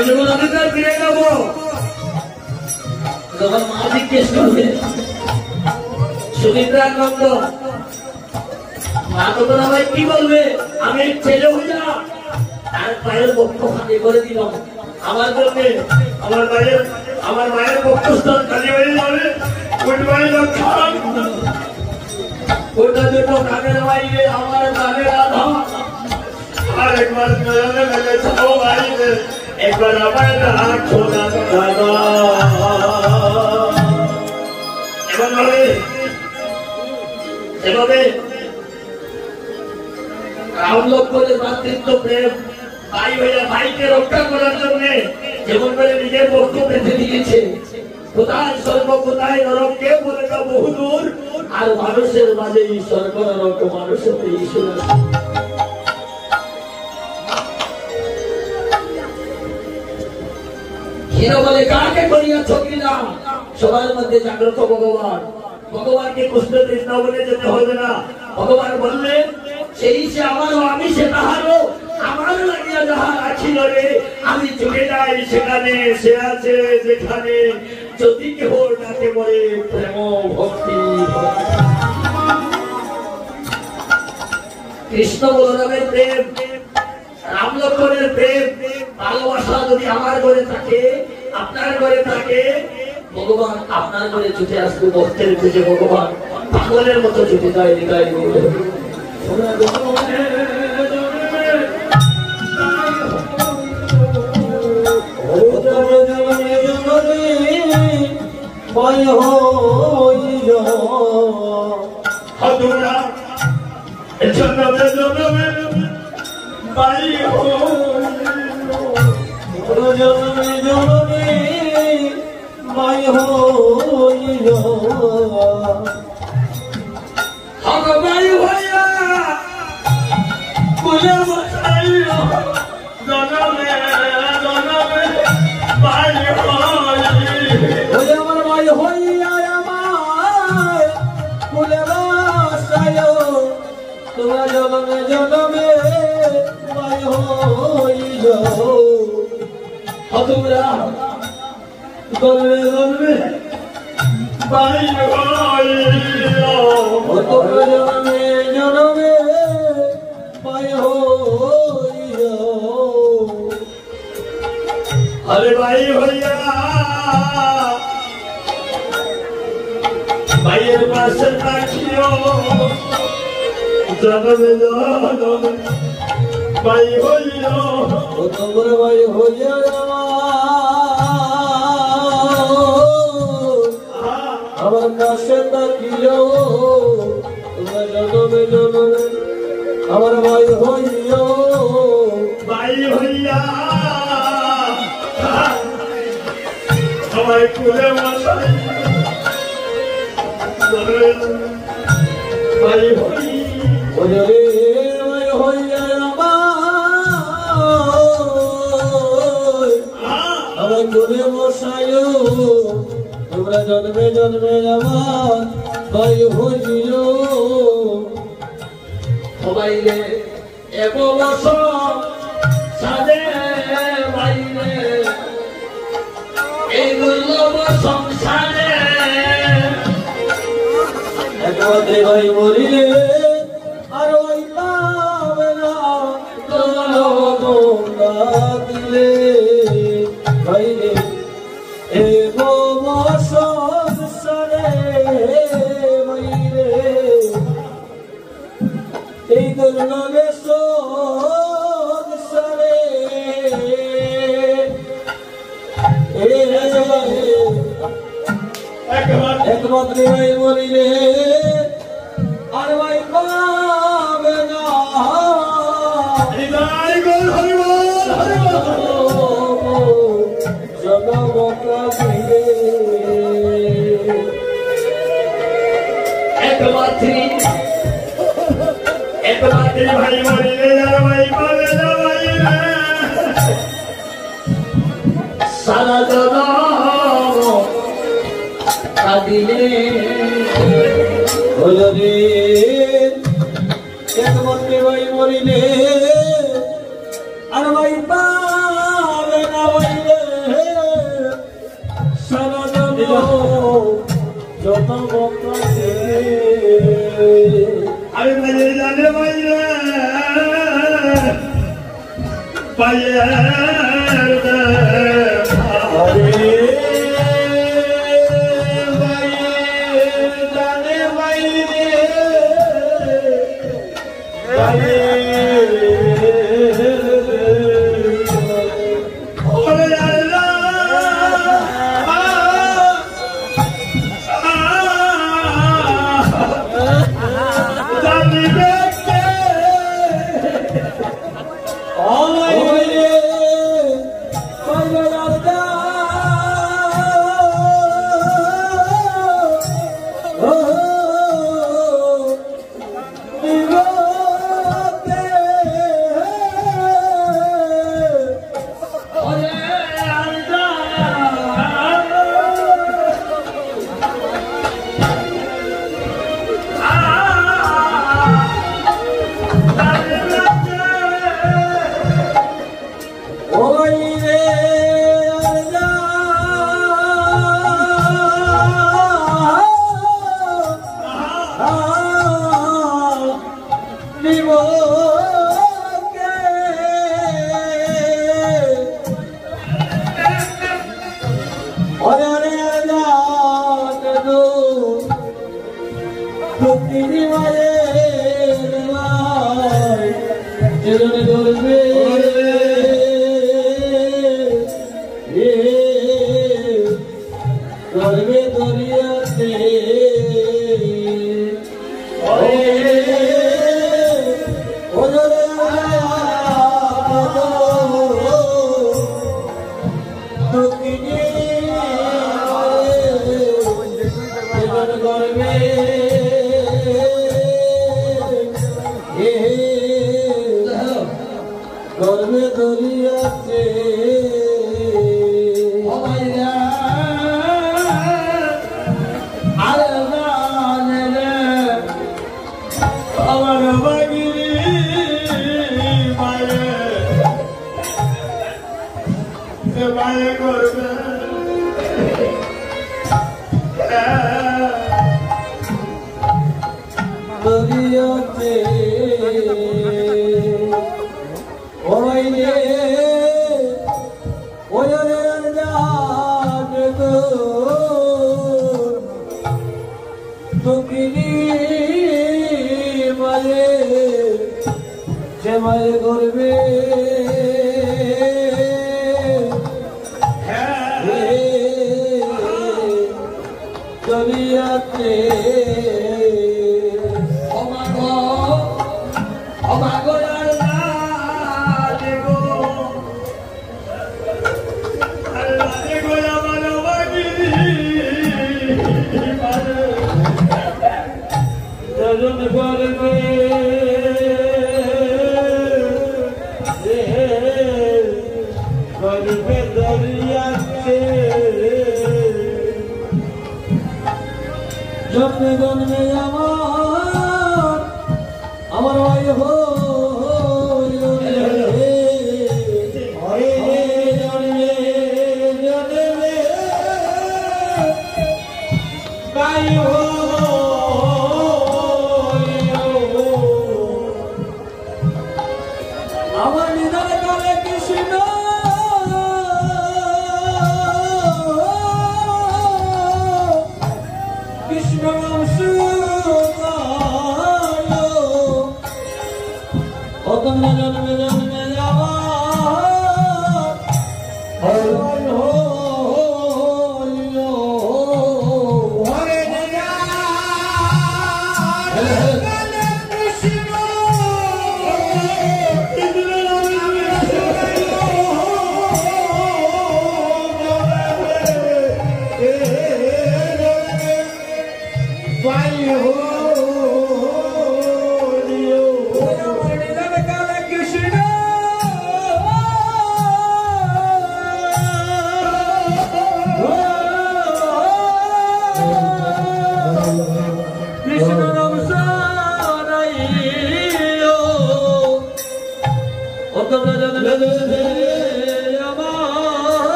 আমি যখন অধিকার ফিরে যাবো তখন মা জিজ্ঞেস করবে সুমিত্রানন্দ মা তখন আমায় কি বলবে? আমি ছেলে হই না তার পায়ের বক্ষ খালি করে দিলাম আমার জন্য আমার মায়ের বক্ষস্থান খালি হয়ে যাবে ওটা দুটো কানের বাইরে আমার কানের আধা আর একবার নয়নে মেলে ছাও বাইরে একবার আমার হাত ছোনা দাদা এভাবে রাম লক্ষ্মণের মাতৃত্ব প্রেম ভাই ভাইয়া ভাইকে রক্ষা করার জন্য যেমন করে নিজের বক্ষ বেঁধে দিয়েছে কোথায় স্বর্গ কোথায় নরক কেউ বলে না বহুদূর আর মানুষের মাঝে স্বর্গ নরক মানুষের ঈশ্বর হিরো বলে কাকে করিয়াছ কিনা সবার মধ্যে জাগ্রত ভগবান ভগবানকে কষ্ট দিস না বলে যেতে হবে না ভগবান বললেন সেই সে আমারও আমি সে তাহারও আমার লাগিয়া যাহা রাখিল রে আমি চলে যাই সেখানে সে আছে যেখানে যদি কেহ ডাকে বলে প্রেম ভক্তি কৃষ্ণ বলরামের প্রেম রাম লক্ষ্মণের প্রেম ভালোবাসা যদি আমার ঘরে থাকে আপনার ঘরে থাকে ভগবান আপনার ঘরে ছুটে আসবে ভক্তের খুঁজে ভগবান পাগলের মতো ছুটে যায় হৃদয় अरे भाई भैया भाइयों पास राखियो जन्म जन्म भाई भैया ओ तुम्हारे भाई हो जाएगा हमारे पास राखियो तुम्हारे जन्म जन्म हमारे भाई हो जाओ भाई भैया हमारे कुले मसाई भाई भाई ओरे भाई होया हमारे कुले मसाई তোমরা জন্মে জন্মে আমার ভাই হইও সবাইলে এক বছর সাজে ভাইরে এই দুর্লভ সংসারে একবারে ভাই মরিলে আর ওই পাবে না তোমরা দিলে ভাইরে এই সংসারে ভাইরে এই দুর্লভ সংসারে একমাত্র ভাই বলিলে আর ভাই পাবে না একমাত্র ভাই বলিলে আর ভাই পাবে না সারা দিলে হলো রে একমাত্র ভাই মরিলে আর ভাই পাবে না ভাই अरे मेरे जाने वाले पाये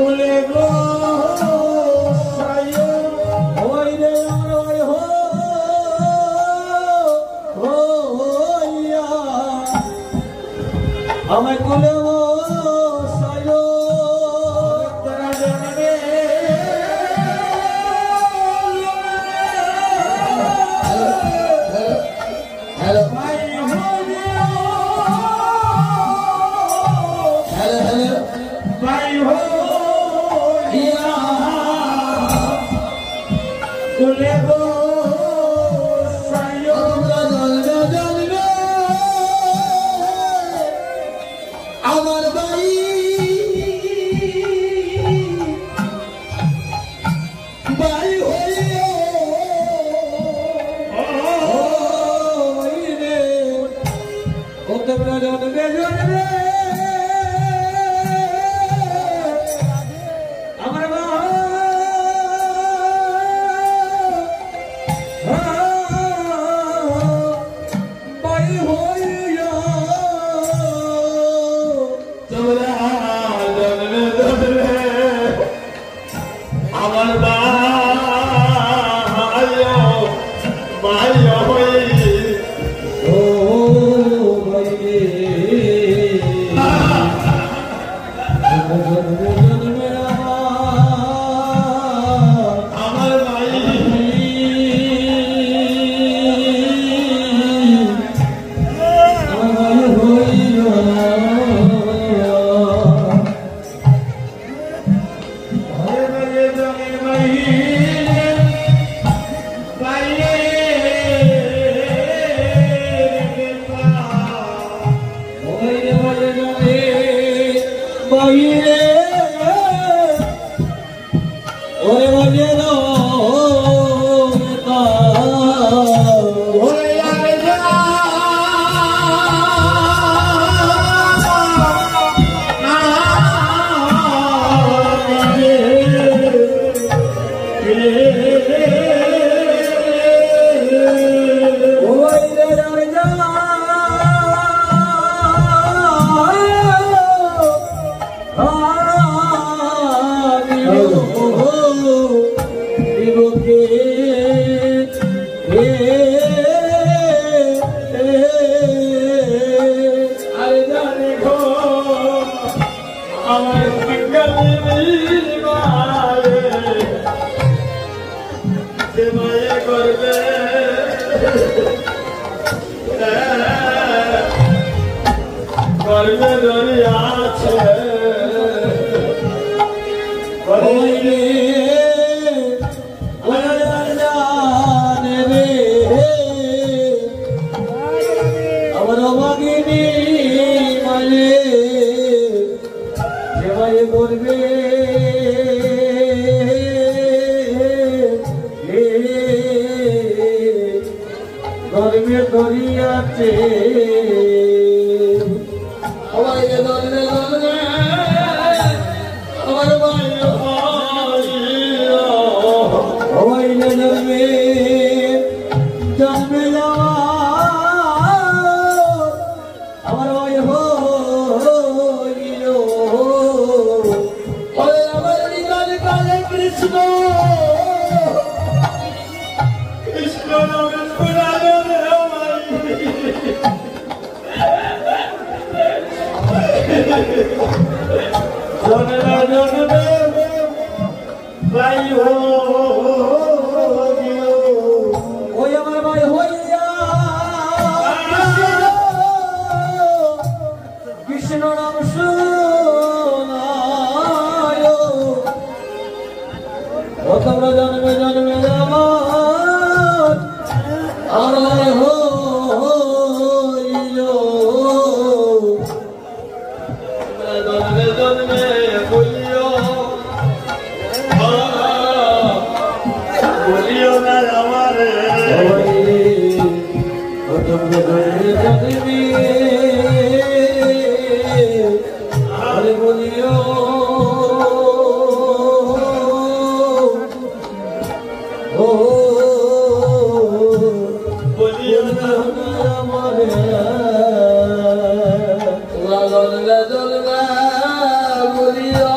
কুলে গো সায় ওই রে ওই হো হইয়া আমায় কুলে গো সায় তারা জানবে হ্যালো ভাই ভাই হো কুলে গো সায় জানবে আমার ভাই ভাই হইয়া ওই রে ও তোমরা জানবে জানবে আমার ভাই হইয়া তোমরা জানবে জানবে আমার ভাই হই ও ভাই রে জন্মে আমার ভাই আমার হইয়া হরে হরে জগে মহিরে বাইরে হরে হরে জগে বাইরে ওরে হরে রা ওরে আরে যা আমার সে মায়ে করবে করবে দরিয়া আছে আমার অভাগিনী মানে সেবায় করবে গর্বে দরিয়াতে সবাইকে ধরবে ধরবে আমার ভাই হইলে জন্মে জন্মে যাওয়া আমার ভাই হইল আমার হৃদয় কালে কৃষ্ণ কৃষ্ণ নামে পুরানো জনলা জনবে ভাই ওই আমার ভাই হইয়া কৃষ্ণ নাম শোনায় ও তোমরা জন্মে জন্মে আমার আমার হইল জন্মে জন্মে বলিও বলিও না আমারে ও তোমরা জন্মে জন্মে আরে বলিও ও বলিও না আমারে জন্মে জন্মে বলিও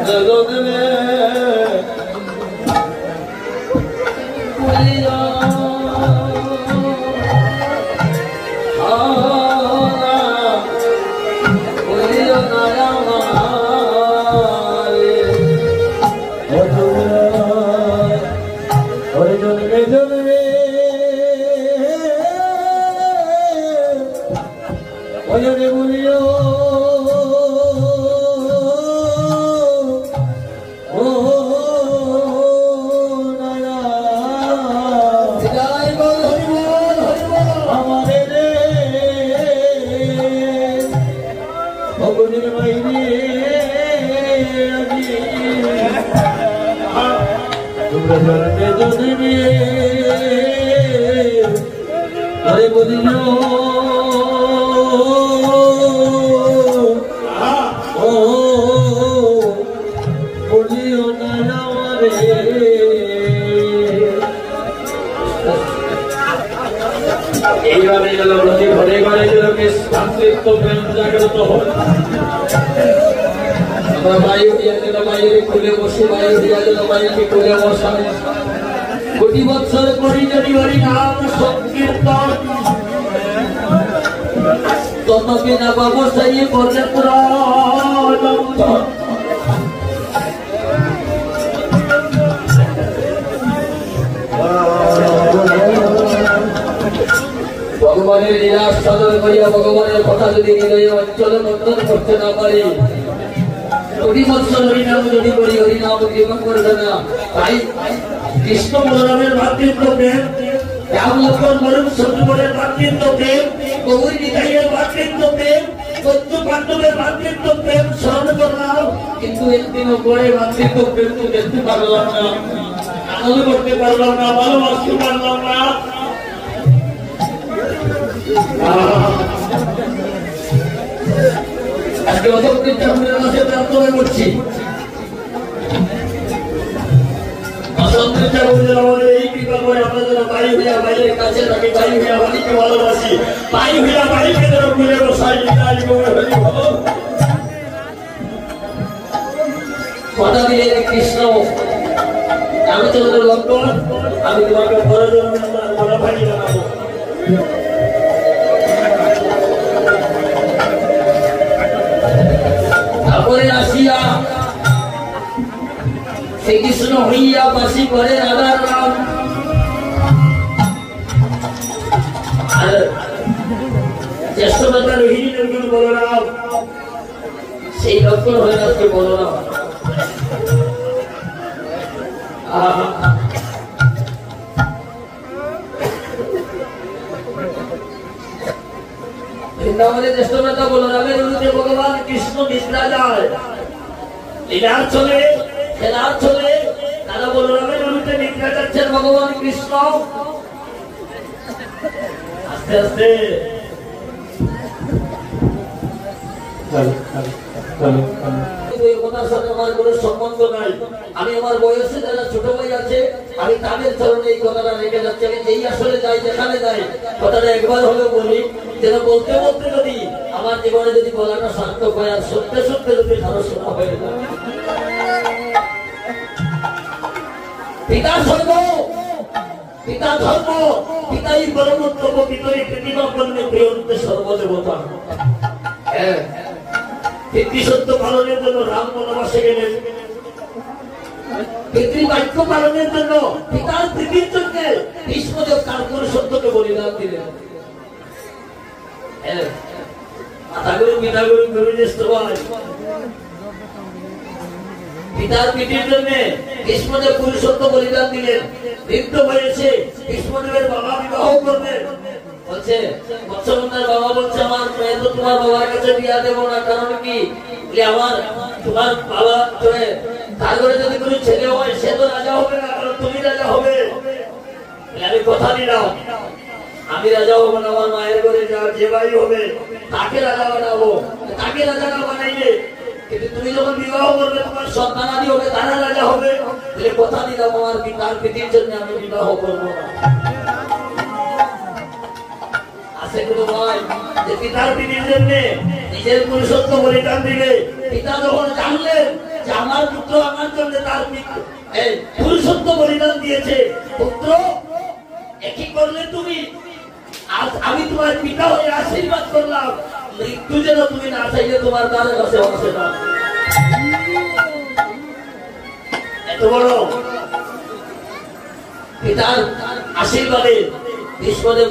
জগদনে বলিয়া हरे बोलियो ओ बोलियो नया रे এইভাবে যেন প্রতি ঘরে ঘরে যেন শান্তিত্ব প্রেম জাগ্রত হয়। আমরা বায়ু দিয়ে যেন বায়ুকে খুলে বসে বায়ু দিয়ে যেন বায়ুকে খুলে বসায় কোটি বৎসর করি যদি হরি নাম সংকীর্তন ততকে না ব্যবসায়ী করলে ভগবানের লীলা সাধন করিয়া ভগবানের কথা যদি হৃদয়ে অঞ্চল বর্ধন করতে না পারি কোটি বৎসর হরিনাম যদি করি হরিনাম জীবন করবে না। তাই কৃষ্ণ বলরামের ভাতৃত্ব প্রেম, রাম লক্ষ্মণ বরুণ শত্রুঘ্নের ভাতৃত্ব প্রেম, গৌরী নিতাইয়ের ভাতৃত্ব প্রেম, পঞ্চ পাণ্ডবের ভাতৃত্ব প্রেম স্মরণ করলাম, কিন্তু একদিনও পরে ভাতৃত্ব প্রেম তো দেখতে পারলাম না, আনন্দ করতে পারলাম না, ভালোবাসতে পারলাম না। আজকে অধক্তি ঠাকুরের কাছে প্রাপ্ত হয়ে পড়ছি। এই কৃপা করে আমরা যেন বাড়ি হইয়া বাইরের কাছে থাকি, বাড়ি হইয়া বাড়িকে ভালোবাসি, বাড়ি হইয়া বাড়িকে যেন ঘুরে বসাই। কথা দিলে কৃষ্ণ রামচন্দ্র লক্ষ্মণ, আমি তোমাকে বড় বড় ভাই জানাবো। তারপরে আসিয়া শ্রীকৃষ্ণ হইয়া বাসি করে রাধার নাম, আর জ্যেষ্ঠ মাতা রোহিণী নন্দন বলরাম, সেই লক্ষণ হয়ে আজকে বলরাম। বৃন্দাবনের জ্যেষ্ঠ মাতা বলরামের বিরুদ্ধে ভগবান কৃষ্ণ নিদ্রা যায়, লীলার চলে খেলার চলে, তারা বলরামের বিরুদ্ধে নিদ্রা যাচ্ছেন ভগবান কৃষ্ণ। আস্তে আস্তে আমার কোনো সম্বন্ধ নাই, আমি আমার বয়সে যারা ছোট ভাই আছে আমি তাদের চরণে এই কথাটা রেখে যাচ্ছি। আমি যেই আসলে যাই যেখানে যাই কথাটা একবার হলেও বলি, যেন বলতে বলতে যদি আমার জীবনে যদি বলাটা সার্থক হয়, আর সত্যি সত্যি যদি ধারণা হয়ে যায়। পিতা সর্ব, পিতা ধর্ম, পিতাই পরমোত্তম, পিতরি পৃথিবী বন্যে প্রিয়ন্তে সর্বদেবতা। হ্যাঁ, পিতৃসত্য পালনের জন্য রাম বনবাসে গেলেন, পিতৃবাক্য পালনের জন্য পিতার প্রীতির জন্য ভীষ্মদেব কার্যর সত্যকে বলিদান দিলেন। মাতাগুরু পিতাগুরু গুরুজ্যেষ্ঠ ভাই, পিতার প্রীতির জন্য ভীষ্মদেব পুরুষত্ব বলিদান দিলেন। বৃদ্ধ হয়েছে ভীষ্মদেবের বাবা বিবাহ করলেন, বলছে মৎস্যগন্ধার বাবা বলছে আমার মেয়ে তো তোমার বাবার কাছে বিয়া দেবো না, কারণ কি আমার তোমার বাবা তার ঘরে যদি কোনো ছেলে হয় সে তো রাজা হবে না, কারণ তুমি রাজা হবে। আমি কথা দিলাম আমি রাজা হবো না, আমার মায়ের ঘরে যে ভাই হবে তাকে রাজা বানাবো, তাকে রাজা না বানাইলে কিন্তু তুমি যখন বিবাহ করবে তোমার সন্তান আদি হবে, তারা রাজা হবে। কথা দিলাম আমার পিতার প্রীতির জন্য আমি বিবাহ করবো না। আছে কোনো ভাই যে পিতার প্রীতির জন্য নিজের পুরুষত্ব বলিদান দিলে, পিতা যখন জানলেন যে যে আমার পুত্র আমার জন্য তার পুরুষত্ব বলিদান দিয়েছে। পুত্র একই করলে তুমি, আজ আমি তোমার পিতা হয়ে আশীর্বাদ করলাম, মৃত্যু যেন তুমি না চাইলে তোমার দ্বারে কাছে বসে না। এত বড় পিতার আশীর্বাদে ভীষ্মদেব